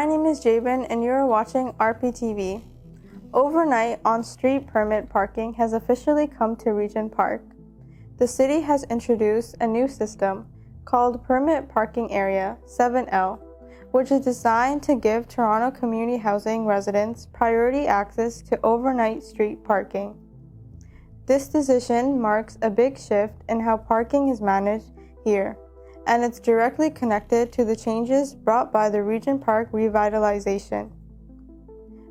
My name is Jabin and you're watching rptv. Overnight on-street permit parking has officially come to Regent Park. The city has introduced a new system called Permit Parking Area 7L, which is designed to give Toronto community housing residents priority access to overnight street parking. This decision marks a big shift in how parking is managed here, and it's directly connected to the changes brought by the Regent Park revitalization.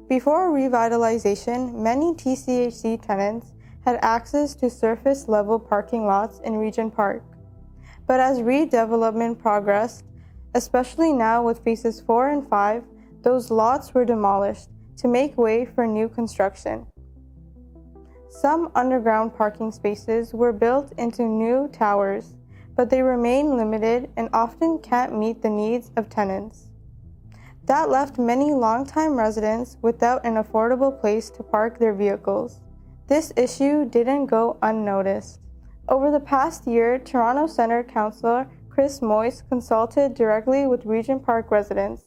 Before revitalization, many TCHC tenants had access to surface-level parking lots in Regent Park. But as redevelopment progressed, especially now with phases 4 and 5, those lots were demolished to make way for new construction. Some underground parking spaces were built into new towers, but they remain limited and often can't meet the needs of tenants. That left many longtime residents without an affordable place to park their vehicles. This issue didn't go unnoticed. Over the past year, Toronto Centre Councillor Chris Moyse consulted directly with Regent Park residents.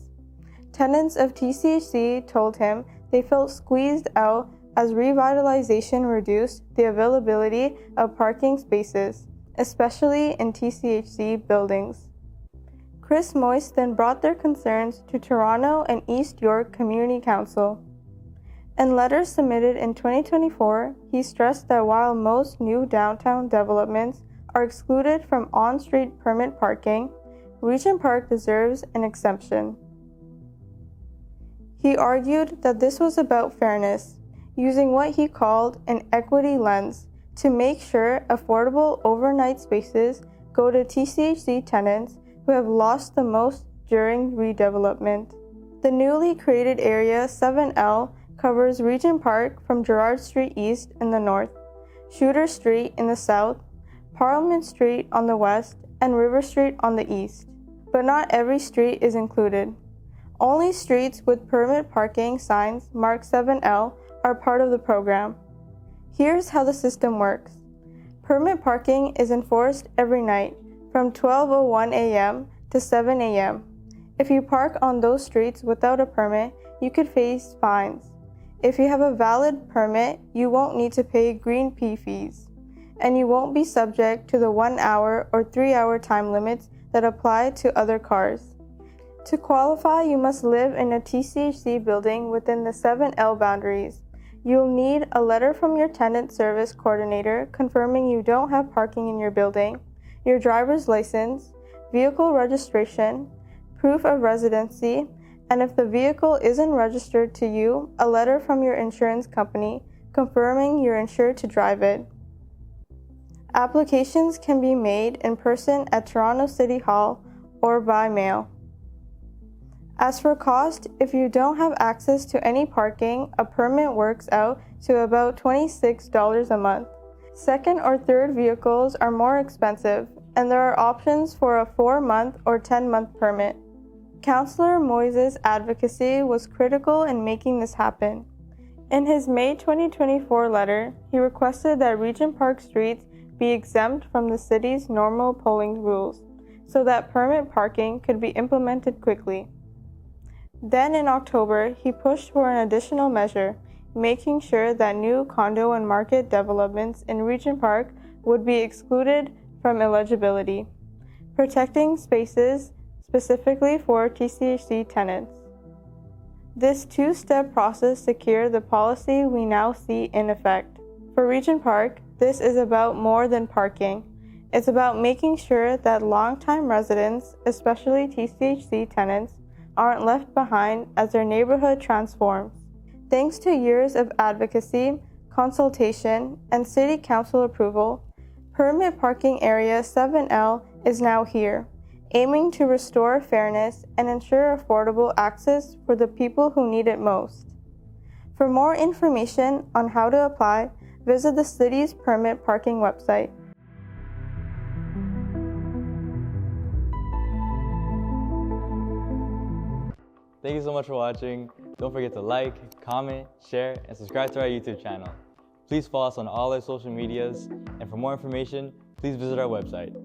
Tenants of TCHC told him they felt squeezed out as revitalization reduced the availability of parking spaces, especially in TCHC buildings. Chris Moyse then brought their concerns to Toronto and East York Community Council. In letters submitted in 2024, he stressed that while most new downtown developments are excluded from on-street permit parking, Regent Park deserves an exemption. He argued that this was about fairness, using what he called an equity lens to make sure affordable overnight spaces go to TCHC tenants who have lost the most during redevelopment. The newly created Area 7L covers Regent Park from Gerrard Street East in the north, Shooter Street in the south, Parliament Street on the west, and River Street on the east. But not every street is included. Only streets with permit parking signs marked 7L are part of the program. Here's how the system works. Permit parking is enforced every night from 12:01 a.m. to 7 a.m. If you park on those streets without a permit, you could face fines. If you have a valid permit, you won't need to pay green P fees, and you won't be subject to the 1 hour or 3 hour time limits that apply to other cars. To qualify, you must live in a TCHC building within the 7L boundaries. You'll need a letter from your tenant service coordinator confirming you don't have parking in your building, your driver's license, vehicle registration, proof of residency, and if the vehicle isn't registered to you, a letter from your insurance company confirming you're insured to drive it. Applications can be made in person at Toronto City Hall or by mail. As for cost, if you don't have access to any parking, a permit works out to about $26 a month. Second or third vehicles are more expensive, and there are options for a 4-month or 10-month permit. Councillor Moyse's advocacy was critical in making this happen. In his May 2024 letter, he requested that Regent Park streets be exempt from the city's normal polling rules, so that permit parking could be implemented quickly. Then in October, he pushed for an additional measure, making sure that new condo and market developments in Regent Park would be excluded from eligibility, protecting spaces specifically for TCHC tenants. This two-step process secured the policy we now see in effect. For Regent Park, this is about more than parking. It's about making sure that longtime residents, especially TCHC tenants, aren't left behind as their neighborhood transforms. Thanks to years of advocacy, consultation, and City Council approval, Permit Parking Area 7L is now here, aiming to restore fairness and ensure affordable access for the people who need it most. For more information on how to apply, visit the city's permit parking website. Thank you so much for watching. Don't forget to like, comment, share, and subscribe to our YouTube channel. Please follow us on all our social medias, and for more information, please visit our website.